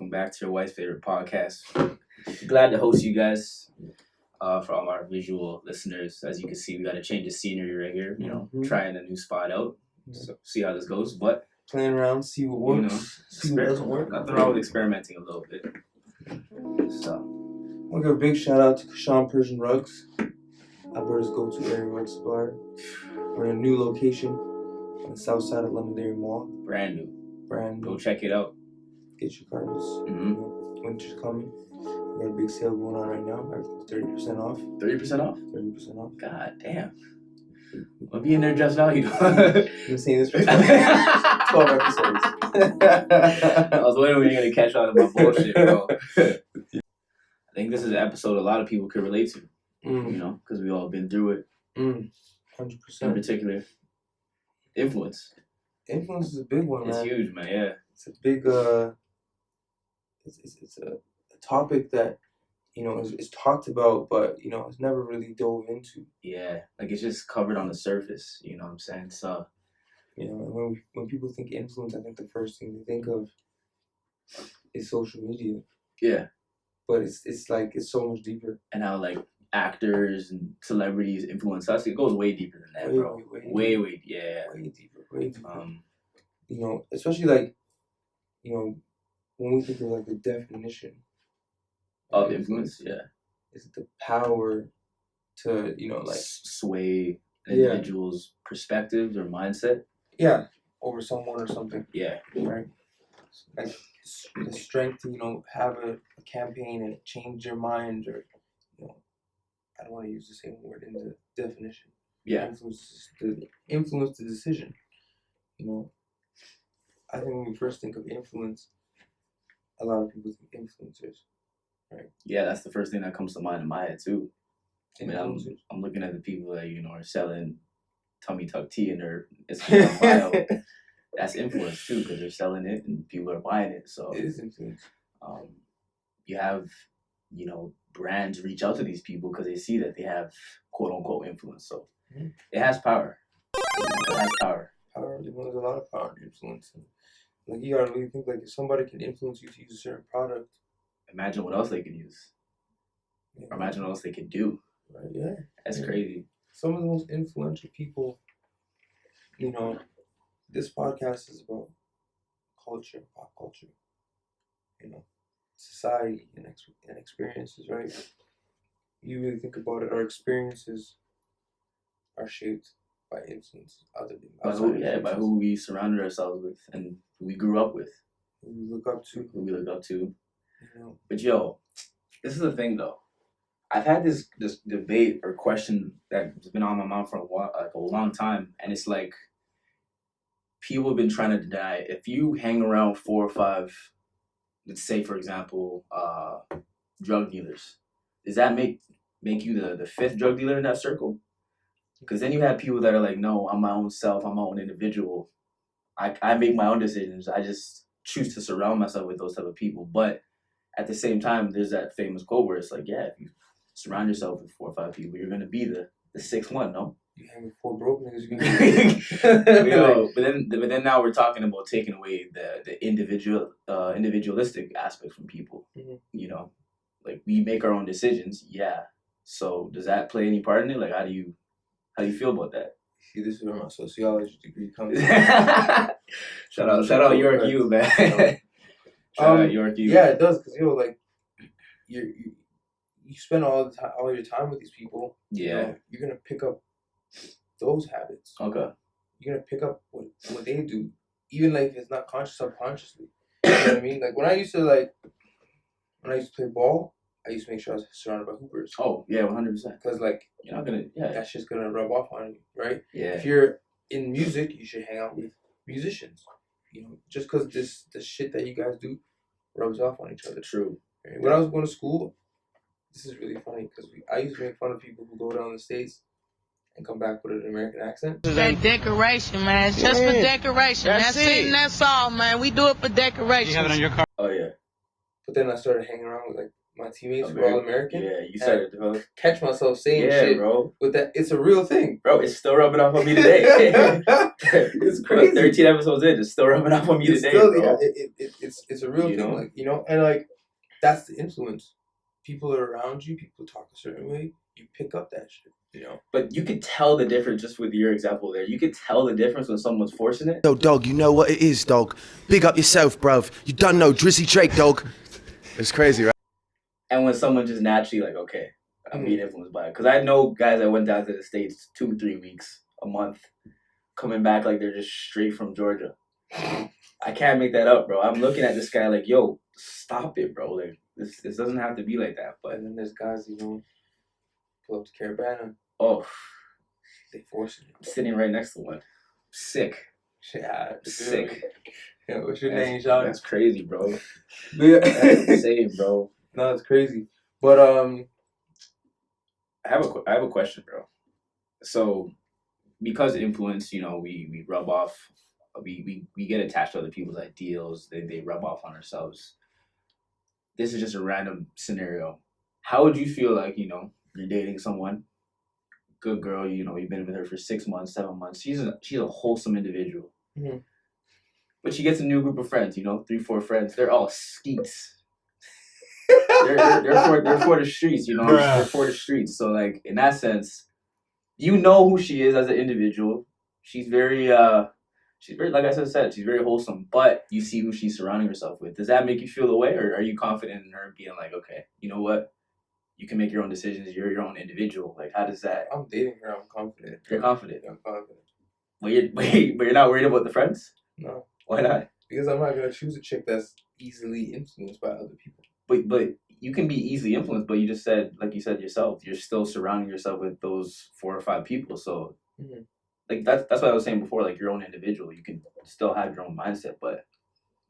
welcome back to your wife's favorite podcast. Glad to host you guys. For all our visual listeners, as you can see, we got to change the scenery right here. Trying a new spot out, so see how this goes. But playing around, see what works, see what doesn't work. Nothing wrong with experimenting a little bit. So, I'll give a big shout out to Kashan Persian Rugs, Alberta's go-to area rug supplier. We're in a new location on the south side of Londonderry Mall. Brand new. Go check it out. Get your carpets. Winter's coming. We got a big sale going on right now. Everything's 30% off. 30% off? 30% off. God damn. I'll be in there just now, I've been saying this for 12 episodes. I was wondering when you're going to catch on to my bullshit, bro. I think this is an episode a lot of people could relate to, because we all been through it. 100%. In particular, influence. Influence is a big one, It's man. huge, man, yeah. It's a big, it's a topic that, is talked about, but, it's never really dove into. Yeah, like it's just covered on the surface, you know what I'm saying? So, when people think influence, I think the first thing they think of is social media. Yeah. But it's like, it's so much deeper. And how, like, actors and celebrities influence us, it goes way deeper than that, bro. Way, yeah. Way deeper. Especially, like, when we think of, like, the definition of influence, yeah. Is the power to, sway an individual's perspectives or mindset. Yeah, over someone or something. Yeah. Right? Like, the strength to, have a campaign and change their mind, or, I don't want to use the same word in the definition. Yeah. Influence the decision. I think when we first think of influence, a lot of people think influencers. Right. Yeah, that's the first thing that comes to mind in my head too. I mean, I'm looking at the people that are selling tummy tuck tea in their Instagram bio. That's influence too, because they're selling it and people are buying it. So it is influence. You have brands reach out to these people because they see that they have quote unquote influence. So it has power. It has power. There's a lot of power in influence. And, like, you gotta really think, like, if somebody can influence you to use a certain product, imagine what else they can use. Yeah. Or imagine what else they can do. Right, yeah. That's crazy. Some of the most influential people, this podcast is about culture, pop culture, society and experiences, right? You really think about it, our experiences are shaped by influence by who we surrounded ourselves with and who we grew up with. Who we look up to. But this is the thing though. I've had this debate or question that's been on my mind for a long time, and it's like people have been trying to deny if you hang around 4 or 5, let's say for example, drug dealers, does that make you the 5th drug dealer in that circle? Because then you have people that are like, no, I'm my own self, I'm my own individual. I make my own decisions. I just choose to surround myself with those type of people. But at the same time, there's that famous quote where it's like, yeah, if you surround yourself with 4 or 5 people, you're gonna be the 6th one, no? You hang with 4 broke niggas, you're gonna but then now we're talking about taking away the individualistic aspect from people. Like we make our own decisions, yeah. So does that play any part in it? Like how do you feel about that? See, this is where my sociology degree comes in. Shout out York U, man. Shout out York U. Yeah, it does, because like you spend all your time with these people. Yeah. You're gonna pick up those habits. Okay. You're gonna pick up what they do, even like if it's not conscious, subconsciously. You know what I mean? Like when I used to play ball, I used to make sure I was surrounded by hoopers. Oh, yeah, 100%. Because, like, you're not gonna, that's just gonna rub off on you, right? Yeah. If you're in music, you should hang out with musicians. Just because the shit that you guys do rubs off on each other. True. Right? When I was going to school, this is really funny because I used to make fun of people who go down the States and come back with an American accent. It's that decoration, man. It's just for decoration. That's it and that's all, man. We do it for decoration. You have it on your car? Oh, yeah. But then I started hanging around with, like, my teammates who were all American. Yeah, you started to catch myself saying shit. Bro. With that, it's a real thing. Bro, it's still rubbing off on me today. It's crazy. 13 episodes in, it's still rubbing off on me It's today, still, bro. yeah, it's a real You thing, know? like, you know, and like that's the influence. People are around you. People talk a certain way. You pick up that shit. You know. But you could tell the difference just with your example there. You could tell the difference when someone's forcing it. Yo, dog, you know what it is, dog. Big up yourself, bruv. You done know Drizzy Drake, dog. It's crazy, right? And when someone just naturally like, okay, I'm being influenced by it. Because I know guys that went down to the States 2-3 weeks, a month, coming back like they're just straight from Georgia. I can't make that up, bro. I'm looking at this guy like, yo, stop it, bro. Like this doesn't have to be like that. But And then there's guys, you know, pull up to Carabana. oh, They force it. I'm sitting right next to one. Sick. Yeah, Sick. Yeah, what's your name, Sean? That's crazy, bro. Yeah. That's insane, bro. No, it's crazy. But I have a question, bro. So, because influence, you know, we rub off, we get attached to other people's ideals. They rub off on ourselves. This is just a random scenario. How would you feel like, you know, you're dating someone, good girl, you know, you've been with her for 6 months, 7 months. She's a wholesome individual. Mhm. But she gets a new group of friends, you know, 3-4 friends. They're all skeets. they're for the streets, you know. Bruh. They're for the streets. So like in that sense, you know who she is as an individual. She's very like I said, she's very wholesome. But you see who she's surrounding herself with. Does that make you feel the way, or are you confident in her being like, okay, you know what? You can make your own decisions. You're your own individual. Like, how does that? I'm dating her. I'm confident. You're confident. I'm confident. But you're not worried about the friends. No, Why not? because I'm not gonna choose a chick that's easily influenced by other people. But you can be easily influenced. But you just said, like you said yourself, you're still surrounding yourself with those 4 or 5 people. So, Mhm. like that's what I was saying before. Like your own individual, you can still have your own mindset. But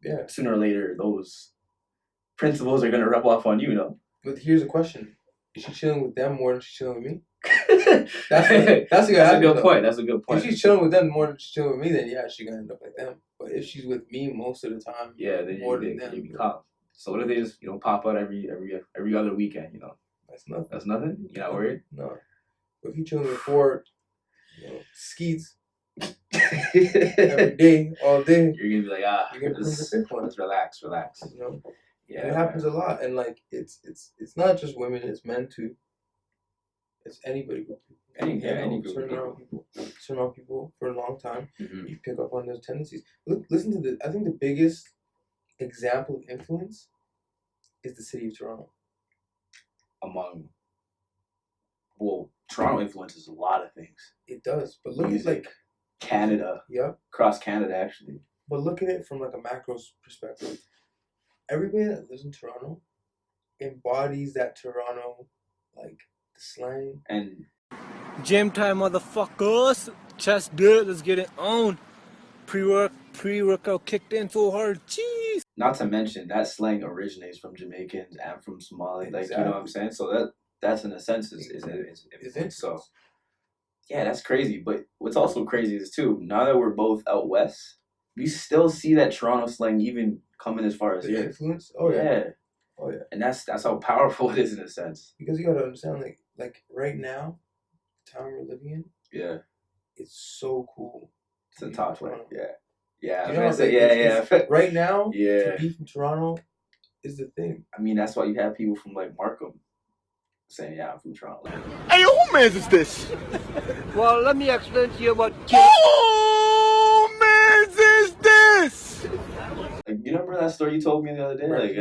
Yeah. sooner or later, those principles are gonna rub off on you, know. But here's a question: is she chilling with them more than she's chilling with me? that's That's a good point. That's a good If point. she's chilling with them more than she's chilling with me, then yeah, she's gonna end up like them. But if she's with me most of the time, Yeah, then more you than them, be calm. So what if they just, you know, pop out every other weekend, you know? that's nothing. That's nothing? You're not worried? No. But if you chilling with 4, you know, skeets every day, all day, You're gonna be like, you're gonna become the let's, fifth one. let's relax. You know, Yeah, and it happens a lot. And like, it's not just women; it's men too. It's anybody. Any You know, group of people. Surround people for a long time. Mhm. You pick up on those tendencies. Listen to the. I think the biggest example of influence is the city of Toronto. Well, Toronto influences a lot of things. It does, but look at Music. like, Canada, yeah, across Canada, actually. but look at it from like a macro perspective. Everybody that lives in Toronto embodies that Toronto, like the slang. And Gym time, motherfuckers. Chest good. Let's get it on. Pre-workout kicked in so hard. Jeez. not to mention that slang originates from Jamaicans and from Somali. Like, you know what I'm saying? So that's in a sense is influence. So yeah, that's crazy. But what's also crazy is too, now that we're both out west, we still see that Toronto slang even coming as far as The here. influence. Oh yeah. Oh yeah. And that's how powerful it is in a sense. Because you gotta understand, like right now, the time we're living in, Yeah. it's so cool. To be talk from like Toronto. yeah. Yeah. I You was know, gonna say, like, yeah. Right now, Yeah. to be from Toronto is the thing. I mean, that's why you have people from like Markham saying, yeah, I'm from Toronto. Hey, who man's is this? Well, let me explain to you about Who man's is this? Like, you remember that story you told me the other day? Like,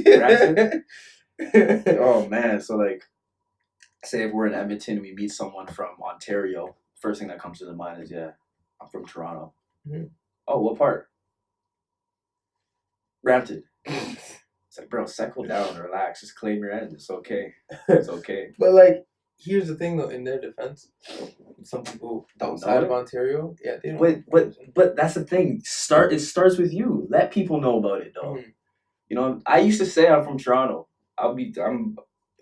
Yeah. Brampton? Oh man, so like, say if we're in Edmonton, we meet someone from Ontario. First thing that comes to the mind is, yeah, I'm from Toronto. Mhm. Oh, what part? Brampton. It's like, bro, settle down, relax, just claim your end. It's okay. It's okay. But like, here's the thing though. In their defense, some people Don't outside know of it. Ontario, yeah, they don't. But that's the thing. It starts with you. Let people know about it though. Mhm. You know, I used to say I'm from Toronto. I'll be It's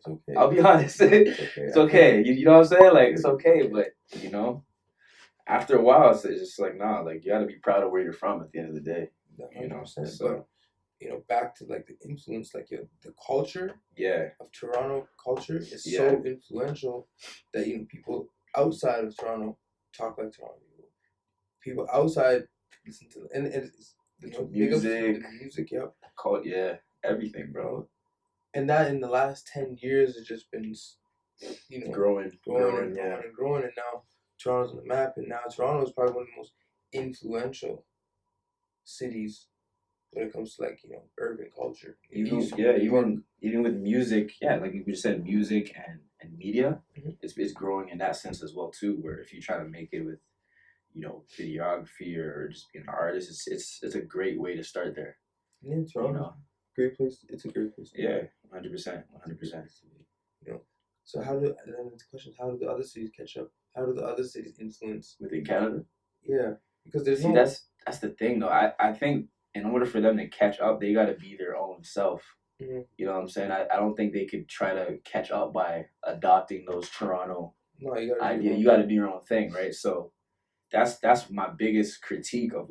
okay. honest. It's okay. You know what I'm saying? Like, it's okay, but you know, after a while, it's just like, nah, like you gotta be proud of where you're from at the end of the day. You know, 100%. so- But you know, back to like the influence, like the culture Yeah. of Toronto culture is Yeah. so influential that, you know, people outside of Toronto talk like Toronto people. people outside listen to, and it's, big up to Music. the music, yep. Yeah, everything, bro. And that in the last 10 years has just been, Growing, and growing, and now Toronto's on the map, and now Toronto is probably one of the most influential cities when it comes to urban culture. Even with music, like you just said, music and media, it's growing in that sense as well too. Where if you try to make it with, videography or just being an artist, it's a great way to start there. Yeah, Toronto, great place. It's a great place. Yeah, 100%. So and then the question is, how do the other cities catch up? How do the other cities influence within Canada? Yeah, because there's that's the thing though. I think in order for them to catch up, they got to be their own self. Mm-hmm. You know what I'm saying? I don't think they could try to catch up by adopting those Toronto ideas. You got to do your own thing, right? So that's my biggest critique of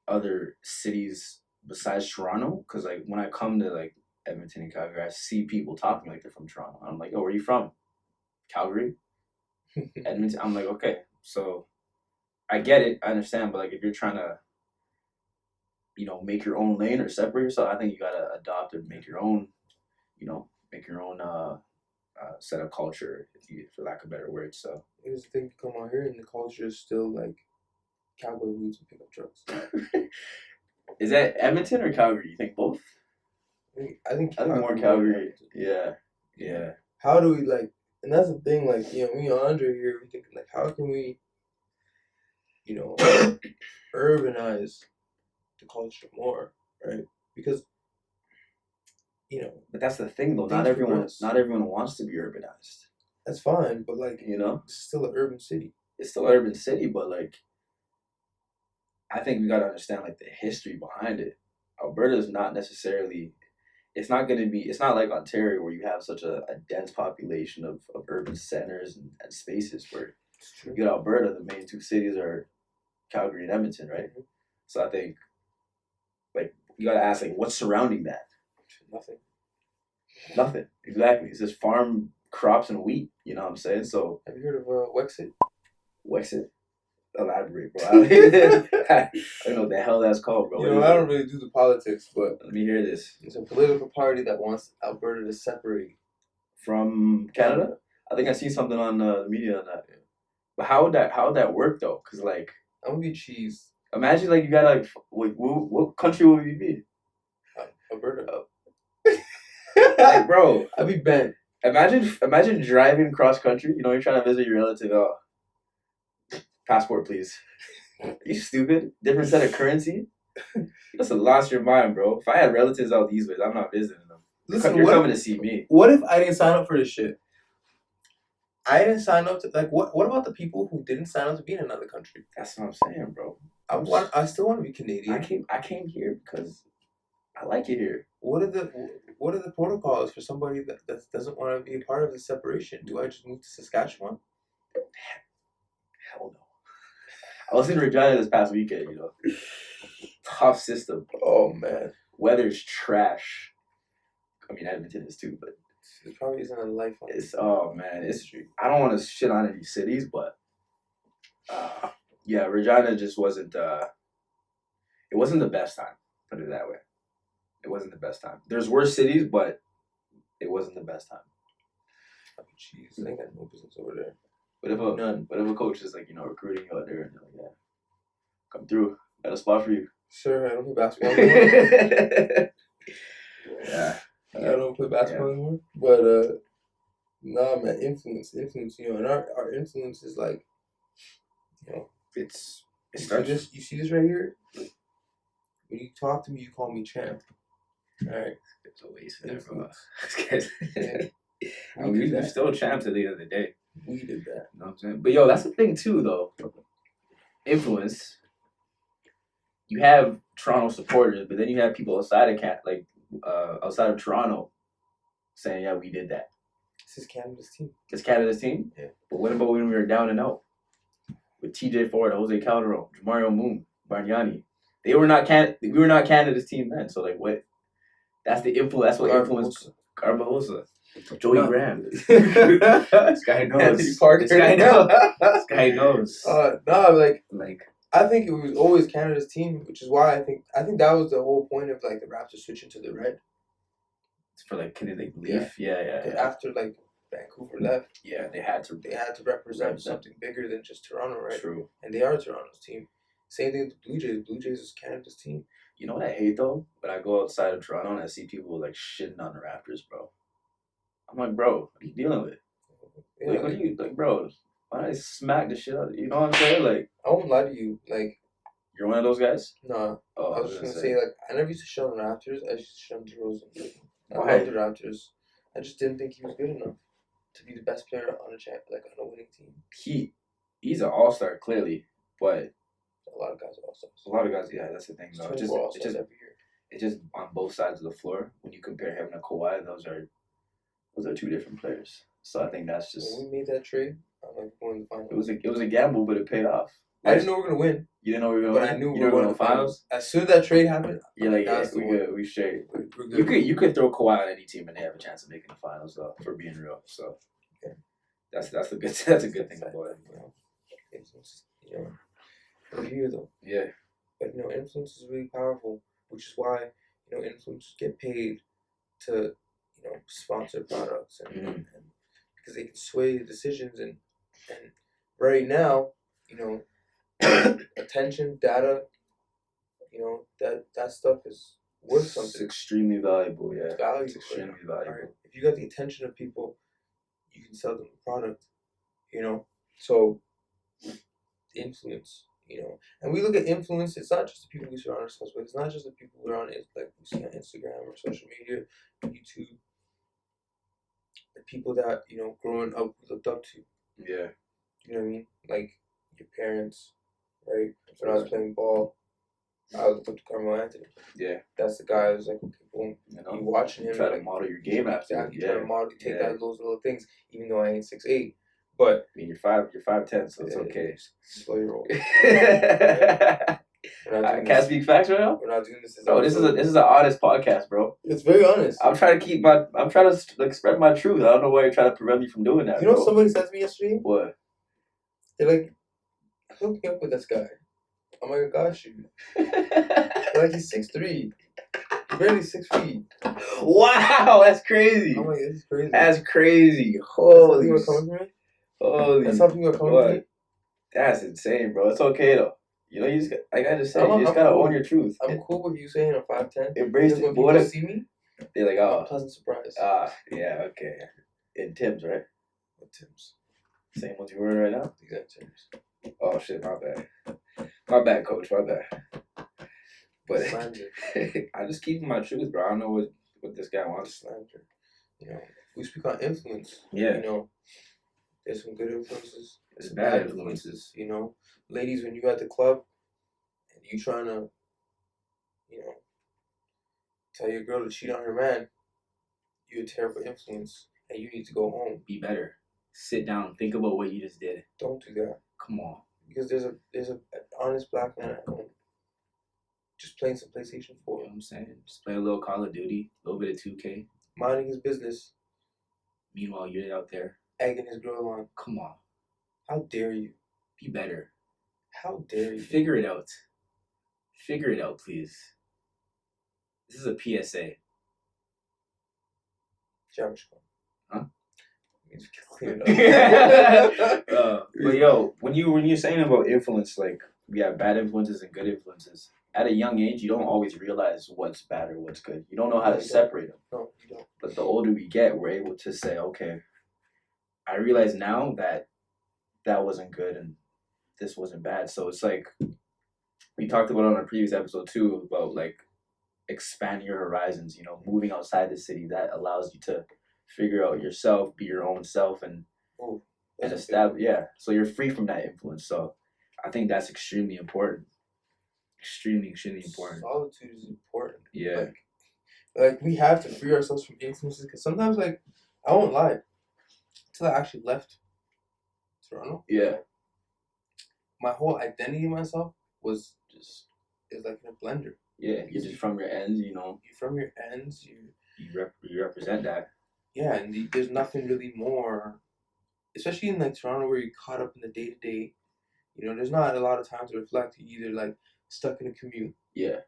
other cities besides Toronto, because when I come to Edmonton and Calgary, I see people talking like they're from Toronto. I'm like, yo, where are you from? Calgary? Edmonton? I'm like, okay, so I get it, I understand, but if you're trying to, make your own lane or separate yourself, I think you gotta adopt or make your own, set of culture, for lack of better words. So here's the thing: you come out here and the culture is still cowboy boots and pickup trucks. Is that Edmonton or Calgary? You think both? I think more Calgary. Yeah. How do we and that's the thing, me and Andre here, we thinking how can we, urbanize the culture more, right? Because, but that's the thing though. Not everyone wants to be urbanized. That's fine, but it's still an urban city. It's still an urban city, but I think we gotta understand the history behind it. Alberta is not necessarily. It's not like Ontario where you have such a dense population of urban centers and spaces. Where you get Alberta, the main two cities are Calgary and Edmonton, right? Mm-hmm. So I think you gotta ask what's surrounding that. Nothing. Exactly. It's just farm crops and wheat. You know what I'm saying? So have you heard of Wexit? Wexit? Elaborate, bro. I don't know what the hell that's called, bro. I don't really do the politics, but let me hear this. It's a political party that wants Alberta to separate from Canada. I think I seen something on the media on that. But how would that work though? Because I'm gonna be cheese. Imagine you got what country would you be? Alberta. Bro, I'd be bent. Imagine driving cross country. You're trying to visit your relative. Passport, please. Are you stupid? Different set of currency? You must have lost your mind, bro. If I had relatives out these ways, I'm not visiting them. Listen, you're coming to see me. What if I didn't sign up for this shit? I didn't sign up to what about the people who didn't sign up to be in another country? That's what I'm saying, bro. I still want to be Canadian. I came here because I like it here. What are the protocols for somebody that doesn't want to be a part of the separation? Do I just move to Saskatchewan? Hell no. I was in Regina this past weekend, Tough system. Oh, man. Weather's trash. I mean, Edmonton is too, but... It probably isn't a life on it. Oh, man. I don't want to shit on any cities, but... yeah, Regina just wasn't... it wasn't the best time, put it that way. It wasn't the best time. There's worse cities, but it wasn't the best time. Jeez, I ain't got no business over there. But if a coach is recruiting you out there and yeah, come through, got a spot for you. Sure, I don't play basketball anymore. Yeah. I don't play basketball anymore. But nah, man, influence, and our influence is you see this right here? When you talk to me, you call me champ. Alright. It's a waste of influence. We're still champs at the end of the day. We did that. You know what I'm saying? But yo, that's the thing too, though. Influence. You have Toronto supporters, but then you have people outside of Toronto, saying, "Yeah, we did that." This is Canada's team. It's Canada's team. Yeah. But what about when we were down and out with TJ Ford, Jose Calderon, Mario Moon, Bargnani? We were not Canada's team then. So what? That's the influence. That's what influence Garbajosa. Joey No. Graham. This guy knows. Anthony Parker. This guy knows. This guy knows. No, like Like, I think it was always Canada's team, which is why I think that was the whole point of like the Raptors switching to the red. for like, can they leave? Yeah. Because after like Vancouver left, Yeah, they had to. they had to represent Represent. something bigger than just Toronto, right? True. And they are Toronto's team. Same thing with the Blue Jays. Blue Jays is Canada's team. You know what I hate though? When I go outside of Toronto and I see people like shitting on the Raptors, bro. I'm like, bro, what are you dealing with? Yeah, Like, what are you like, bro? Why don't I smack the shit out of you? You know what I'm saying? Like, I won't lie to you. Like, you're one of those guys. nah. Oh, I was just gonna say, like, I never used to shit on the Raptors. I used to shit on DeRozan. I Why? love the Raptors. I just didn't think he was good enough to be the best player on a winning team. He's an all-star clearly, but A lot of guys are also. a lot of guys, yeah, that's the thing. though. It's just every year. It's just on both sides of the floor. When you compare him to Kawhi, those are two different players. So I think that's just When we made that trade, I'm like going to the finals. it was a gamble, but it paid off. I didn't know we were gonna win, You didn't know we were but going. I knew we you were knew going to the finals. As soon as that trade happened, You're like, yeah, that's the we one. good, we straight. we're good. You could throw Kawhi on any team and they have a chance of making the finals though, for being real. So Okay. that's a good thing about it. You know, influence, every year though. Yeah. But influence is really powerful, which is why influencers get paid to sponsor products and because they can sway decisions and right now attention data that stuff is worth It's something. extremely valuable, yeah. It's valuable. It's extremely valuable. Right? If you got the attention of people, you can sell them a product. So influence. And we look at influence. It's not just the people we surround ourselves with. It's not just the people we're on it, like we see on Instagram or social media, YouTube. The people that growing up we looked up to. Yeah. You know what I mean? Like your parents, right? When I was playing ball, I looked up to Carmelo Anthony. Yeah. That's the guy who's like, okay, boom. You You know, watching him. try to like, model your game after. exactly. Yeah. Try to model, take Yeah. those little things. Even though I ain't 6'8", but I mean, you're 5'10", so it's okay. slow your roll. I We're not doing can't this. speak facts right now. We're not doing this. Bro, this is an honest podcast, bro. It's very honest. I'm trying to like spread my truth. I don't know why you're trying to prevent me from doing that. You know bro. what somebody said to me yesterday? What? They're like, hook me up with this guy. I'm like, I got you. They're like, he's 6'3". Barely 6 feet. Wow, that's crazy. I'm like, this is crazy. That's crazy. That's Holy, how people are coming to me. holy. That's how people are coming to what? me. That's insane, bro. It's okay though. You just like I just said, I'm you just gotta cool. own your truth. I'm cool with you saying I'm 5'10". Embrace Because it. when But people what if see me, they're like, I'm a oh, pleasant surprise. yeah, okay. In Tim's, right? With Tim's. Same ones you wearing right now. Exact Tim's. Oh shit, my bad, coach, my bad. But Slander. I just keep my truth, bro. I don't know what this guy wants. Slander. We speak on influence. Yeah. There's some good influences. There's There's bad influences. Ladies, when you at the club and you trying to, tell your girl to cheat on her man, you're a terrible influence and you need to go home. Be better. Sit down. Think about what you just did. Don't do that. Come on. Because there's an honest black man at home just playing some PlayStation You 4, know what I'm saying? Just play a little Call of Duty, a little bit of 2K. minding his business, Meanwhile, you're out there. egging his girl on. Come on. How dare you? Be better. How dare you? Figure it out. Figure it out, please. This is a PSA. Javishko. Huh? Means clean it up. But yo, when you're saying about influence, like we have bad influences and good influences. At a young age, you don't always realize what's bad or what's good. You don't know how to separate them. No, you don't. But the older we get, we're able to say, okay, I realize now that wasn't good and this wasn't bad. So it's like we talked about on a previous episode too about like expanding your horizons. Moving outside the city that allows you to figure out yourself, be your own self, and establish. Yeah, so you're free from that influence. So I think that's extremely important. Extremely important. Solitude is important. Yeah. Like we have to free ourselves from influences because sometimes, like, I won't lie, until I actually left Toronto, Yeah. my whole identity of myself is like in a blender. Yeah. You're just from your ends, You're from your ends. you represent that. yeah, and there's nothing really more, especially in like Toronto where you're caught up in the day to day. You know, there's not a lot of time to reflect. You're either like stuck in a commute, Yeah.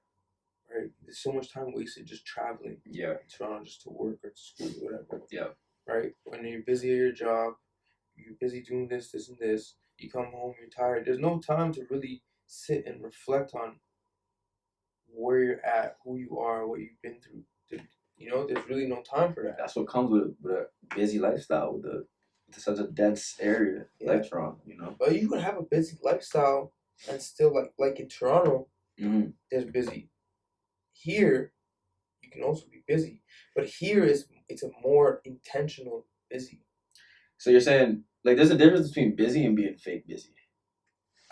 right? There's so much time wasted just traveling Yeah. in Toronto just to work or to school or whatever. Yeah. Right? When you're busy at your job, you're busy doing this, this, and this. You come home, you're tired. There's no time to really sit and reflect on where you're at, who you are, what you've been through. You know, there's really no time for that. That's what comes with a busy lifestyle, with such a dense area like Toronto, you know. But you can have a busy lifestyle and still like in Toronto, Mm-hmm. there's busy. Here, you can also be busy, but here it's a more intentional busy. So you're saying like there's a difference between busy and being fake busy.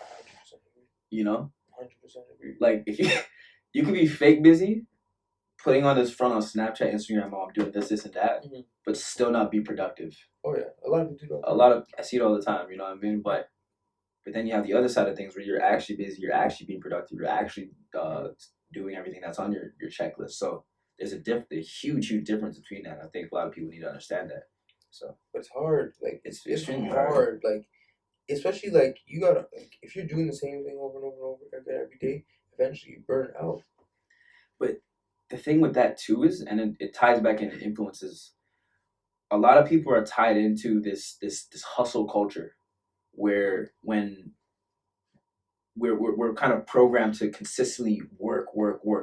100% agree. You know, 100% agree. like if you could be fake busy, putting on this front on Snapchat, Instagram, oh, I'm doing this, this, and that, but still not be productive. Oh yeah, a lot of people do that. I see it all the time. You know what I mean? But then you have the other side of things where you're actually busy, you're actually being productive, you're actually doing everything that's on your checklist. So there's a huge difference between that. I think a lot of people need to understand that. So, but it's hard. Like it's extremely hard. hard. Like especially like you gotta like if you're doing the same thing over and over and over again every day, eventually you burn out. But the thing with that too is, and it ties back into influences. A lot of people are tied into this hustle culture, where when we're kind of programmed to consistently work,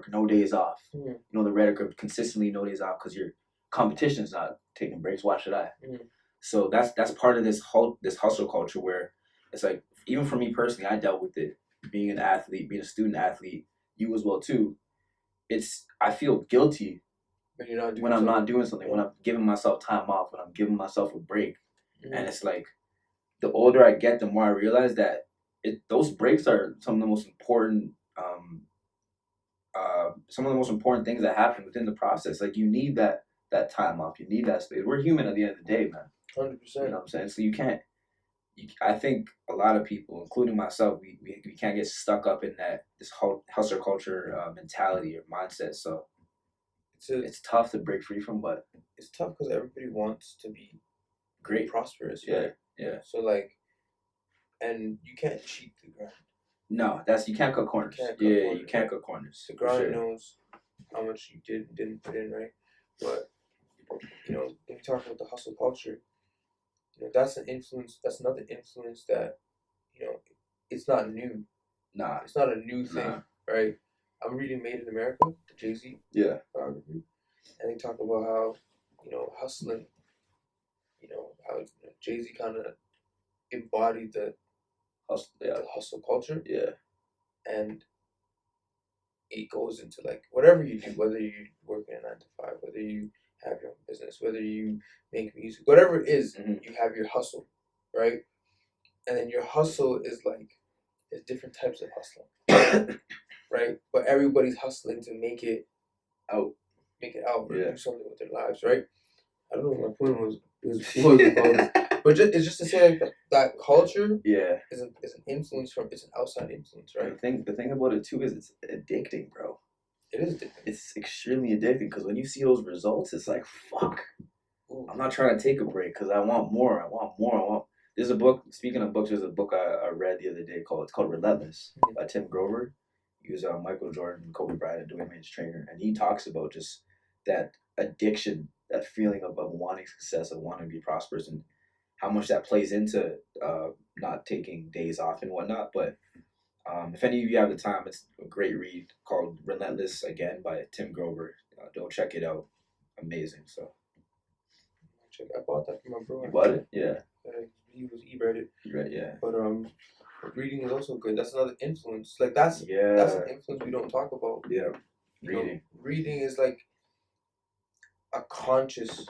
no days off. Mm-hmm. You know, the rhetoric of consistently no days off because your competition's not taking breaks. Why should I? Mm-hmm. So that's part of this hustle culture where it's like, even for me personally, I dealt with it being an athlete, being a student athlete. You as well too. I feel guilty when I'm not doing something, when I'm giving myself time off, when I'm giving myself a break. Mm-hmm. And it's like, the older I get, the more I realize that those breaks are some of the most important things that happen within the process. Like, you need that time off, you need that space. We're human at the end of the day, man. 100%. You know what I'm saying? So I think a lot of people, including myself, we can't get stuck up in this whole hustler culture mentality or mindset. So it's tough to break free from, but it's tough because everybody wants to be great, prosperous. Yeah, right? yeah. So like, and you can't cheat the grind. No, you can't cut corners. You can't cut corners. The grind knows how much you did and didn't put in, right? But you know, when you talk about the hustle culture, you know, that's an influence. That's another influence that, you know, it's not new. Nah, it's not a new thing, right? I'm reading Made in America, the Jay-Z biography, and they talk about how, you know, hustling, you know, how Jay-Z kind of embodied the hustle culture. Yeah. And it goes into like whatever you do, whether you work in a 9 to 5, whether you have your own business, whether you make music, whatever it is, you have your hustle, right? And then your hustle is like, there's different types of hustling, right? But everybody's hustling to make it out, or do something with their lives, right? I don't know what my point was. But it's just to say like that culture is an influence it's an outside influence, right? The thing about it too is it's addicting, bro. It is addicting. It's extremely addicting because when you see those results, it's like, fuck. Ooh. I'm not trying to take a break because I want more. There's a book, speaking of books, there's a book I read the other day called Relentless by Tim Grover. He was Michael Jordan, Kobe Bryant, and Dwayne Wade's trainer. And he talks about just that addiction, that feeling of wanting success, of wanting to be prosperous, and how much that plays into not taking days off and whatnot. But if any of you have the time, it's a great read called Relentless, again, by Tim Grover. Go check it out. Amazing. So I bought that from my bro. You bought it? Yeah. He read it. You read it, yeah. But reading is also good. That's another influence. Like that's an influence we don't talk about. Yeah. Reading is like a conscious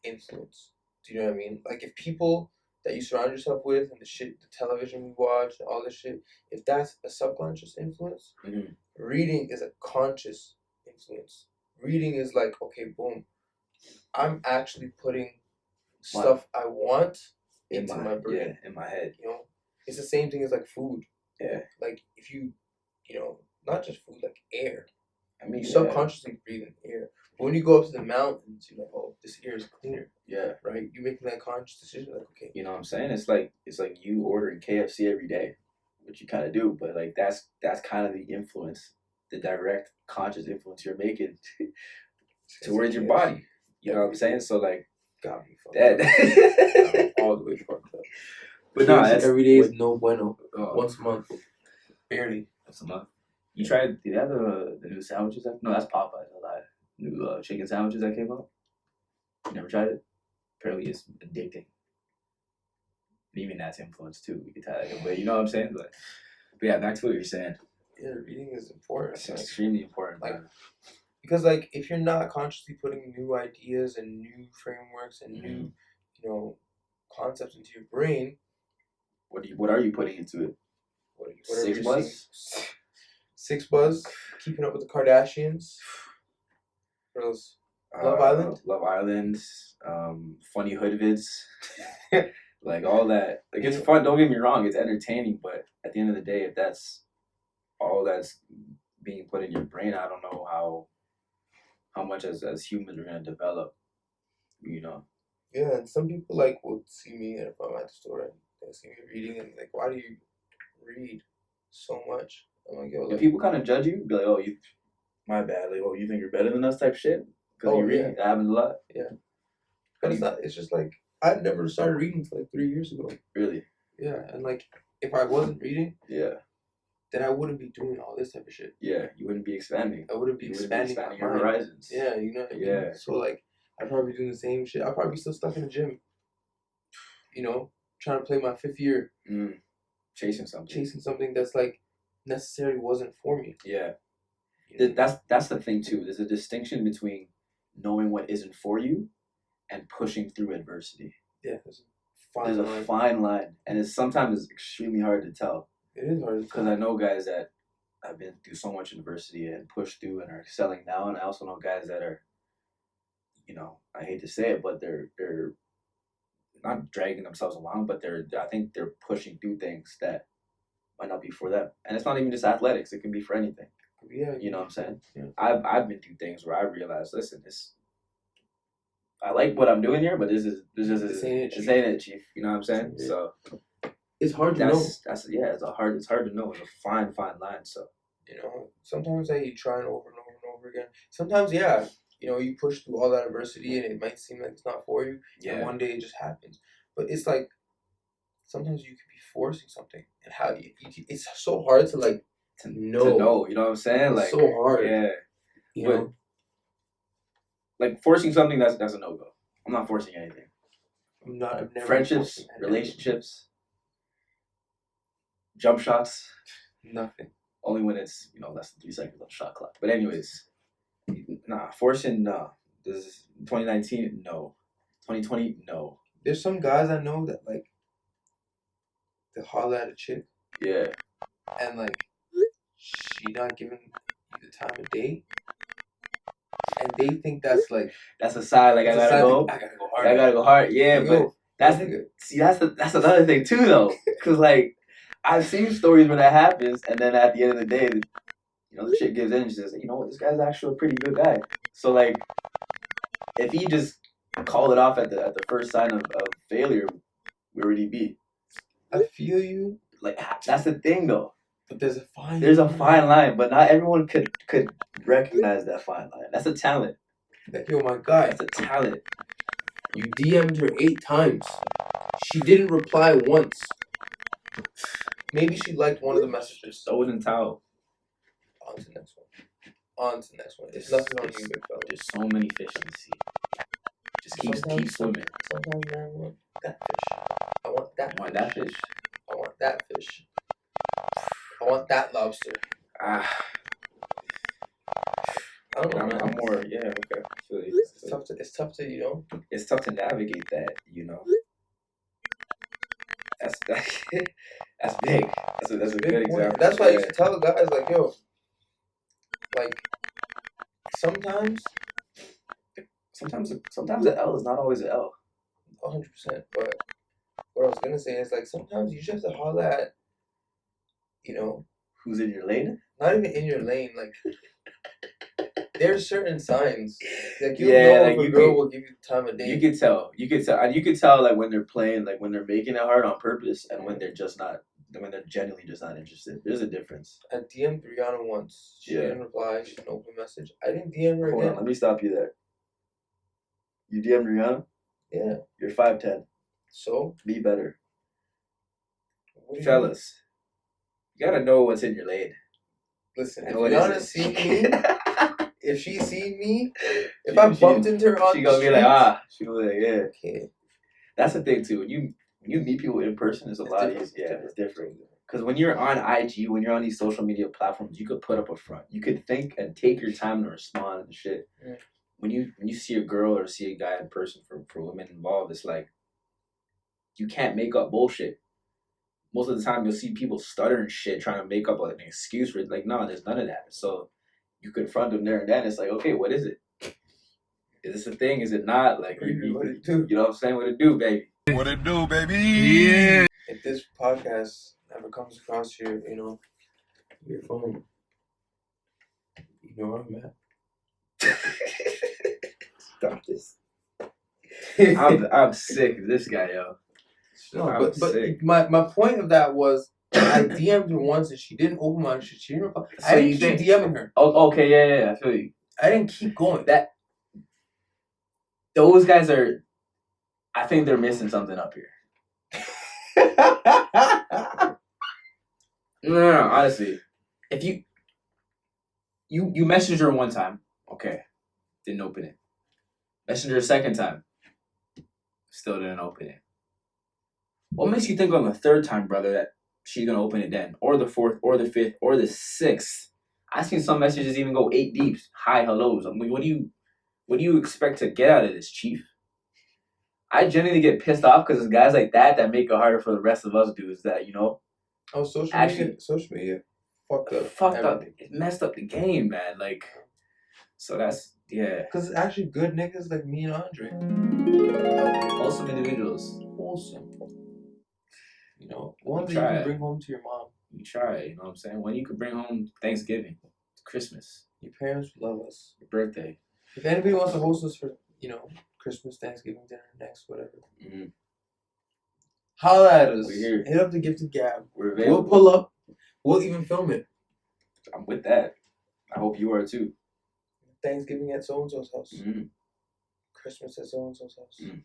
influence. Do you know what I mean? Like if people that you surround yourself with and the television we watch and all this shit, if that's a subconscious influence, reading is a conscious influence. Reading is like, okay, boom, I'm actually putting stuff I want into my brain. Yeah, in my head. You know, it's the same thing as like food. Yeah. Like if you know, not just food, like air. I mean, you subconsciously breathe in air. But when you go up to the mountains, you're like, oh, this air is cleaner, Yeah. right? You making that conscious decision, like, okay, You know what I'm saying? It's like you ordering KFC every day, which you kind of do, but like that's kind of the influence, the direct conscious influence you're making towards your body. You know what I'm saying? So like got me fucked that. up. All the way fucked up. But no, KFC that's every day is no bueno. oh, Once a month, barely. once a month. You tried the other the new sandwiches? No, that's Popeyes. I lied. New chicken sandwiches that came out. You never tried it? Apparently, it's addicting. Even that's influence too. We can tell that, but you know what I'm saying. But yeah, back to what you're saying. Yeah, reading is important. It's Like, extremely important. like, man. because like if you're not consciously putting new ideas and new frameworks and new, you know, concepts into your brain, What are you putting into it? whatever Six you're Buzz? seeing- Six Buzz, Keeping Up with the Kardashians. What else? Love Island? Love Island. Funny hood vids. Like all that. Like it's fun. Don't get me wrong. It's entertaining, but at the end of the day, if that's all that's being put in your brain, I don't know how much as humans we're gonna develop. You know. Yeah, and some people like will see me if I'm at the store and they see me reading and like, why do you read so much? I'm like, yo, If like, people kind of judge you, be like, "Oh, you, my bad." Like, "Oh, you think you're better than us?" Type shit. Because Oh, you read. yeah. That happens a lot. but it's not. It's just like I never started reading until like 3 years ago. Really. Yeah, and like if I wasn't reading, Yeah. then I wouldn't be doing all this type of shit. Yeah. You wouldn't be expanding. I wouldn't be You wouldn't be expanding, expanding my your mind. horizons. Yeah, you know what I mean? Yeah. So like I'd probably be doing the same shit. I'd probably be still stuck in the gym. You know, trying to play my 5th year, Chasing something. chasing something that's like necessarily wasn't for me. Yeah. You know? That's the thing too. There's a distinction between knowing what isn't for you and pushing through adversity. Yeah, there's a fine There's a line. fine line, and sometimes it's extremely hard to tell. It is hard Because I know guys that have been through so much adversity and pushed through and are excelling now, and I also know guys that are, you know, I hate to say it, but they're not dragging themselves along, but I think they're pushing through things that might not be for them, and it's not even just athletics; it can be for anything. Yeah, You know what I'm saying? Yeah. I've been through things where I realized, listen, I like what I'm doing here, but this ain't it, chief. You know what I'm saying? Yeah. So it's hard to know. it's hard to know. It's a fine line. So You know, sometimes you try and over and over and over again. Sometimes, yeah, you know, you push through all that adversity and it might seem like it's not for you. And one day it just happens. But it's like sometimes you could be forcing something, and how it's so hard to like to know. You know what I'm saying? Like It's so hard. Yeah. You But know, like forcing something that's a no go. I'm not forcing anything. I've never Friendships, forcing anything. relationships, jump shots. Nothing. Only when it's, less than 3 seconds on the shot clock. But anyways, forcing, no. This is 2019, no. 2020, no. There's some guys I know that like they holler at a chick Yeah. and like she not giving you the time of day, and they think that's like That's a sign. Like I it's a gotta sign go. like, I gotta go hard. I gotta go hard. Yeah, Like, but yo, that's nigga. that's another thing too, though. Cause like I've seen stories when that happens, and then at the end of the day, the chick gives in and she says, you know what, this guy's actually a pretty good guy. So like, if he just called it off at the first sign of failure, where would he be? I feel you, Like that's the thing, though. but there's a fine. There's a fine line, but not everyone could recognize that fine line. That's a talent. Like, yo, my guy, That's a talent. you DM'd her 8 times. She didn't reply once. Maybe she liked one of the messages. Throw it in the towel. On to the next one. It's nothing on you, big fella. There's so many fish in the sea. Just keep swimming. Sometimes, man, I want that fish. I want that. You want that fish? I want that fish. I want that lobster. I don't know, I'm, man. I'm more, yeah, okay. I feel you. It's tough to, It's tough to navigate that, That's big. That's a good point. example. That's why I used to tell the guys, like, yo, like, sometimes, Sometimes the L is not always an L. 100%, but what I was gonna say is, like, sometimes you just have to holler at, Who's in your lane? not even in your lane, like, there's certain signs. Like you Yeah, know like if a you girl could- will give you the time of day. You could tell. And you could tell like when they're playing, like when they're making it hard on purpose, and when they're just not, when they're genuinely just not interested. There's a difference. I DM'd Rihanna once. She Yeah. didn't reply. She didn't open message. I didn't DM her Hold on, again. let me stop you there. You DM'd Rihanna? Yeah. You're 5'10". So Be better. what do you Fellas, you gotta know what's in your lane. listen? If And what is Rihanna it? seen me, if she seen me, if She- I she- bumped into her on She the gonna be street, like, she gonna be like, yeah. okay, That's the thing too. When you meet people in person, it's a It's lot different. easier. Yeah, it's different. Because when you're on IG, when you're on these social media platforms, you could put up a front. You could think and take your time to respond and shit. Yeah. When you see a girl or see a guy in person, for women involved, it's like you can't make up bullshit. Most of the time, you'll see people stuttering shit, trying to make up like an excuse for it. Like, no, there's none of that. So you confront them there and then. It's like, okay, what is it? Is this a thing? Is it not? Like, what it do? you know what I'm saying? What it do, baby? What it do, baby? Yeah. If this podcast ever comes across your phone, you know where I'm at. Stop this. I'm sick of this guy, yo. No, I'm but sick. my point of that was I DM'd her once and she didn't open my shit. She didn't reply. So I didn't you keep think- DMing her. Oh, okay, yeah, I feel you. I didn't keep going. Those guys are. I think they're missing something up here. No, honestly, if you messaged her one time, okay, didn't open it. Messaged her a second time, still didn't open it. What makes you think on the third time, brother, that she's gonna open it then, or the fourth, or the fifth, or the sixth? I've seen some messages even go 8 deep, hi, hellos. I'm like, what do you expect to get out of this, chief? I genuinely get pissed off because it's guys like that make it harder for the rest of us dudes. That Oh, social Actually- media fucked up. fucked up, it messed up the game, man. Like, so that's yeah. Because it's actually good niggas like me and Andre. Wholesome individuals. Wholesome. You know, one that Try you can it. bring home to your mom. You try, you know what I'm saying? When you could bring home Thanksgiving, Christmas, Your parents love us. your birthday. If anybody wants to host us for, Christmas, Thanksgiving dinner, next, whatever, Mm-hmm. holla at us. We're here. Hit up the Gifted Gab. We're We'll available. pull up. We'll even film it. I'm with that. I hope you are too. Thanksgiving at so and so's house. Mm-hmm. Christmas at so and so's house. Mm.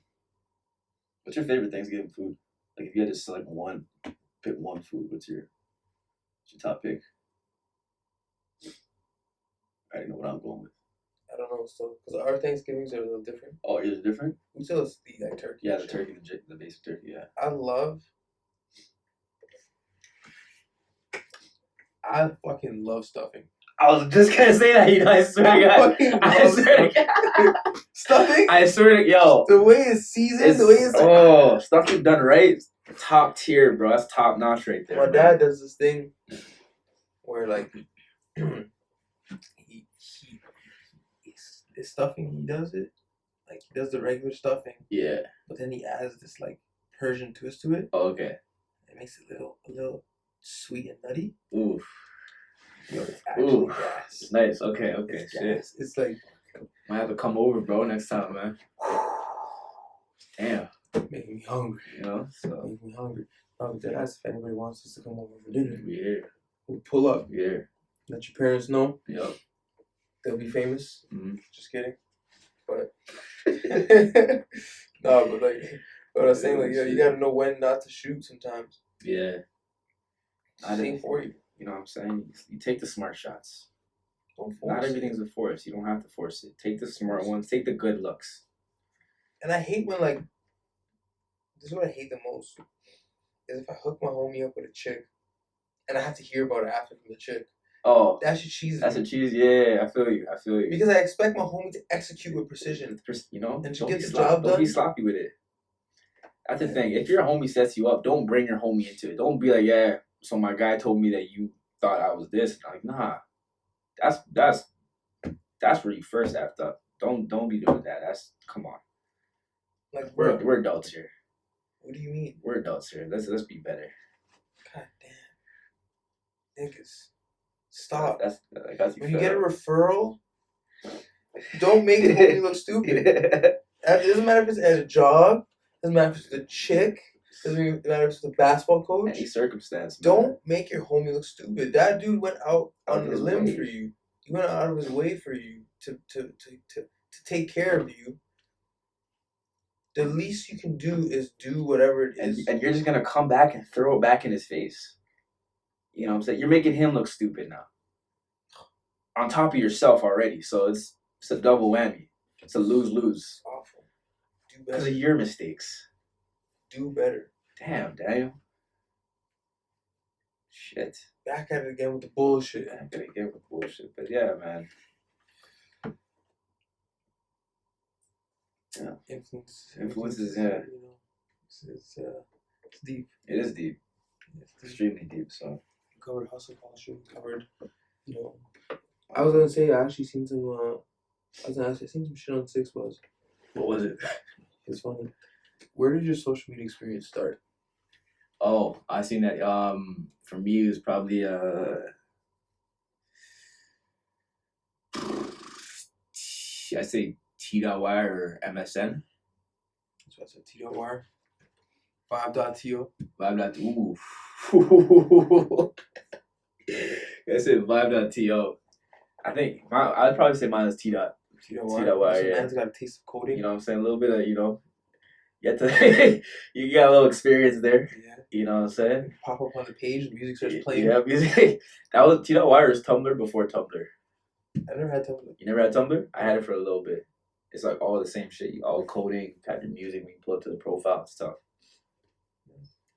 What's your favorite Thanksgiving food? Like, if you had to select one, pick one food. What's your top pick? I already know what I'm going with. I don't know still, because our Thanksgivings are a little different. Oh, yours is different? We still eat like turkey. Yeah, and the shit. turkey, the basic turkey. Yeah. I fucking love stuffing. I was just gonna say that. I swear to God. I swear to God. Stuffing? I swear to yo. The way it's seasoned, the way it's stuff is done right. Top tier, bro. That's top notch right there. My man. dad does this thing where like his stuffing, he does it like he does the regular stuffing, Yeah. but then he adds this like Persian twist to it. Oh, okay. It makes it a little sweet and nutty. Oof. Yo, it's actually Ooh. gas. Nice. Okay. Okay. It's Shit. gas. It's like Might have to come over, bro, next time, man. Damn. making me hungry. You know. So Making me hungry. But then ask if anybody wants us to come over for dinner. we here. We'll pull up. We here. Let your parents know. Yep. They'll be famous. Mhm. Just kidding. But no, but like what I was saying, like you gotta know when not to shoot sometimes. Yeah. I Same didn't for you. You know what I'm saying? You take the smart shots. Don't force Not it. everything's a force. You don't have to force it. Take the smart ones. Take the good looks. And I hate when like this is what I hate the most. Is if I hook my homie up with a chick and I have to hear about it after from the chick. Oh, That shit cheesy. that's a cheese. Yeah, I feel you. I feel you. Because I expect my homie to execute with precision. You know, And she don't gets be the slop- job Don't be done. sloppy with it. That's the thing. If your homie sets you up, don't bring your homie into it. Don't be like, yeah. So my guy told me that you thought I was this. And I'm like, nah. That's where you first effed up. Don't be doing that. Come on. Like, bro, We're adults here. what do you mean? We're adults here. Let's be better. God damn. Niggas. Stop. That's When you get a referral Don't make the homie look stupid. It doesn't matter if it's at a job. Doesn't matter if it's the chick. Doesn't matter if it's the basketball coach. Any circumstance. Man. Don't make your homie look stupid. That dude went out on a his limb way. for you. He went out of his way for you to take care of you. The least you can do is do whatever it is. And you're just gonna come back and throw it back in his face. You know what I'm saying? You're making him look stupid now. On top of yourself already. So it's a double whammy. It's a lose-lose. It's awful. Do Because better. of your mistakes. Do better. Damn, Daniel. Shit. Back at it again with the bullshit. I'm gonna get with bullshit. But yeah, man. Influences, yeah. You know, it's deep. It is deep. It's deep. Extremely deep, so. We covered hustle culture. We covered, you know. I was gonna say I actually seen some. I seen some shit on Six Buzz. What was it? It's funny. Where did your social media experience start? Oh, I seen that. For me, it was probably I say T.Y or MSN. So I said T.O.R. Vibe.to. Vibe.to. Ooh. I said Vibe.to. I think I'd probably say mine is T.Y. T.O.R. yeah. Man's got a taste of coding. You know what I'm saying? A little bit of, you know, you have to, you got a little experience there. Yeah. You know what I'm saying? Pop up on the page, the music starts playing. Yeah, music. That was T.Y. was Tumblr before Tumblr. I never had Tumblr. You never had Tumblr? I had it for a little bit. It's like all the same shit. You all coding, got your music, we can pull up to the profile and stuff.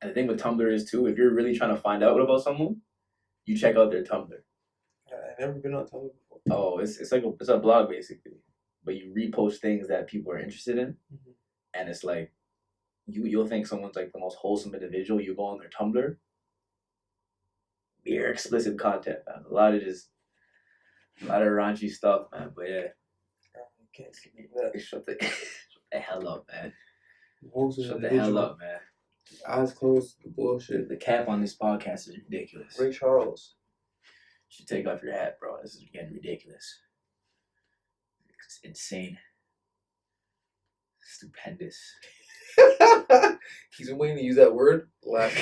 And the thing with Tumblr is too, if you're really trying to find out about someone, you check out their Tumblr. I've never been on Tumblr before. Oh, it's like it's a blog basically, but you repost things that people are interested in, and it's like you'll think someone's like the most wholesome individual. You go on their Tumblr, mere explicit content, man. A lot of raunchy stuff, man. But yeah. I can't see that. Shut the hell up, man. Wholesome Shut the individual. hell up, man. Eyes closed, the bullshit. The cap on this podcast is ridiculous. Ray Charles. You should take off your hat, bro. This is getting ridiculous. It's insane. Stupendous. He's been waiting to use that word last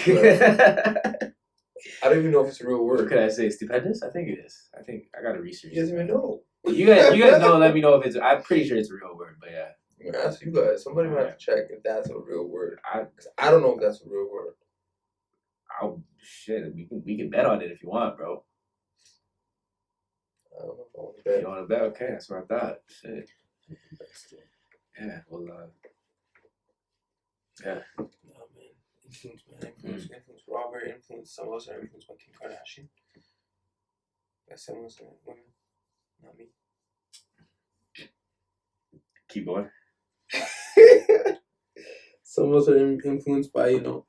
I don't even know if it's a real What word. could I say? Stupendous? I think it is. I gotta research. He doesn't even know. You guys know. Let me know if it's. I'm pretty sure it's a real word, but yeah. I'm gonna ask you guys. Somebody might have to check if that's a real word. I 'Cause I don't know if that's a real word. shit. We can bet on it if you want, bro. I don't know if I want to If bet. you want to bet, okay. That's what I thought. Shit. Yeah. Well. Yeah. No, man. Influence, man. Influence Robert. Influence. Some of us are influenced by Kim Kardashian. That's some of us are women. Not me. Keep going. Some of us are influenced by, you know,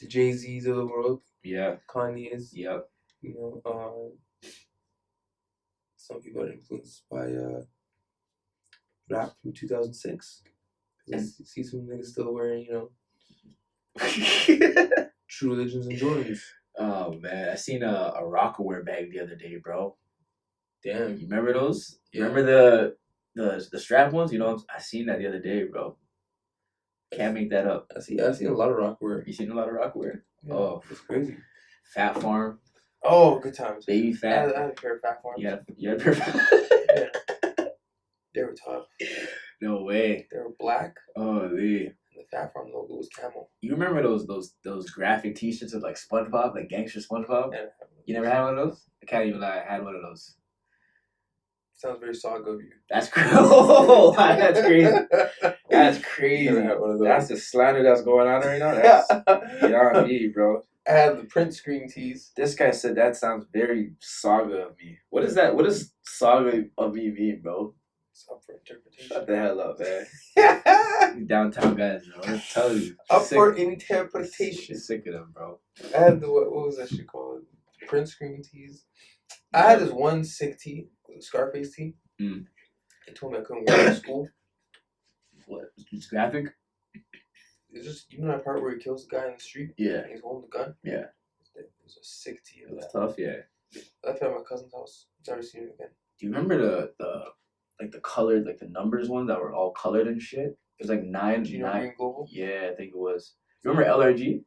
the Jay-Z's of the world. Yeah. Kanye's. Yep. You know, some people are influenced by rap from 2006. I see some niggas still wearing, you know, True Religions and Jordans. Oh man, I seen a Rockaware bag the other day, bro. Damn. You remember those? You Yeah. remember the strap ones? You know, I seen that the other day, bro. Can't make that up. I see a lot of rock wear. You seen a lot of Rockaware? Yeah, Oh, it's crazy. Fat Farm, Oh, good times. Baby I Fat. had a pair of Fat Farms. Yeah. They were tough. No way. They were black, Oh, Lee. and the Fat Farm logo was camel. You remember those graphic T-shirts with like SpongeBob, like gangster SpongeBob? Yeah. You never had one of those? I can't even lie. I had one of those. Sounds very Saga of you. That's crazy. Oh, that's crazy. That's crazy. Never had one of those. That's the slander that's going on right now. That's beyond me, bro. I had the print screen tees. This guy said that sounds very Saga of me. What is that? What does Saga of me mean, bro? It's up for interpretation. Shut the hell up, man. You downtown guys, bro. I'm telling you. Up Sick- for interpretation. Sick of them, bro. I had the what was that shit called? Print screen tees. I had this one sick tee, Scarface tee. Mm. They told me I couldn't wear it to school. What? It's graphic? It's just, you know that part where he kills the guy in the street? Yeah. And he's holding the gun? Yeah. It was a sick tee It of was that. tough, yeah. I left it at my cousin's house. Never seen it again. Do you remember like the colored, like the numbers ones that were all colored and shit. It was like nine. Gino Green Global? Yeah, I think it was. You remember LRG?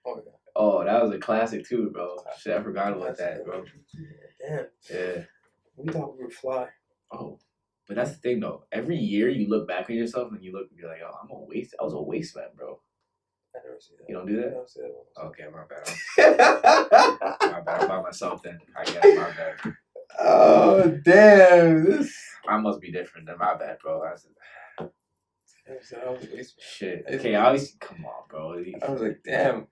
Oh, yeah. Oh, that was a classic too, bro. Shit, I forgot about that, bro. Damn. Yeah. We thought we would fly. Oh, but that's the thing though. Every year you look back at yourself and you look and you're like, oh, I was a waste man, bro. I never see that. You don't do I that? never see that one. Okay, my bad. My bad. I'm by myself then. I guess my bad. Oh, damn. This. I must be different than my bad, bro. I said, I was a waste. shit. Okay, obviously, come on, bro. I was like, damn.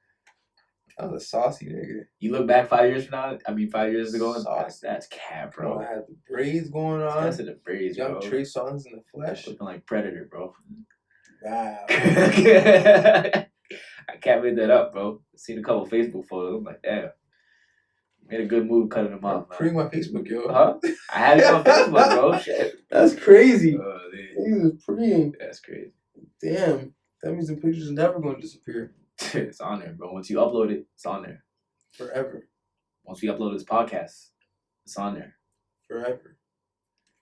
I was a saucy nigga. You look back 5 years from now. I mean, 5 years ago. Saucy. That's cap, Bro, bro. I had the braids going on. That's in the braids, Young bro. Trey Songz in the flesh. Looking like Predator, bro. Wow. I can't make that up, bro. Seen a couple Facebook photos. I'm like, damn. Made a good move cutting them off, Pre man. my Facebook, yo. Huh? I had it on Facebook, bro. Shit. That's crazy. Oh, Niggas is pre. that's crazy. Damn. That means the pictures are never going to disappear. It's on there, bro. Once you upload it, it's on there. Forever. Once we upload this podcast, it's on there. Forever.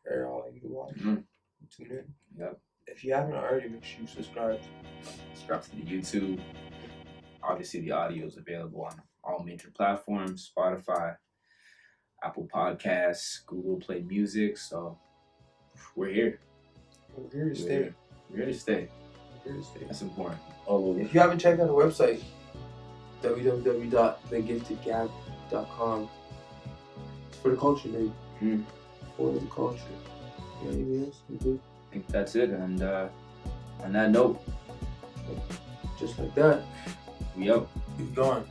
They're all you can watch. Mhm. Tune in. Yep. If you haven't already, make sure you subscribe. Subscribe to the YouTube. Obviously, the audio is available on all major platforms: Spotify, Apple Podcasts, Google Play Music. So we're here. We're here to We're stay. here. We're here to stay. We're here to stay. That's important. All over. If you haven't checked out the website, www.thegiftedgab.com. It's for the culture, man. Mm. For the culture. You got anything else? You good? I think that's it. And on that note, Just like that. we out. Keep going.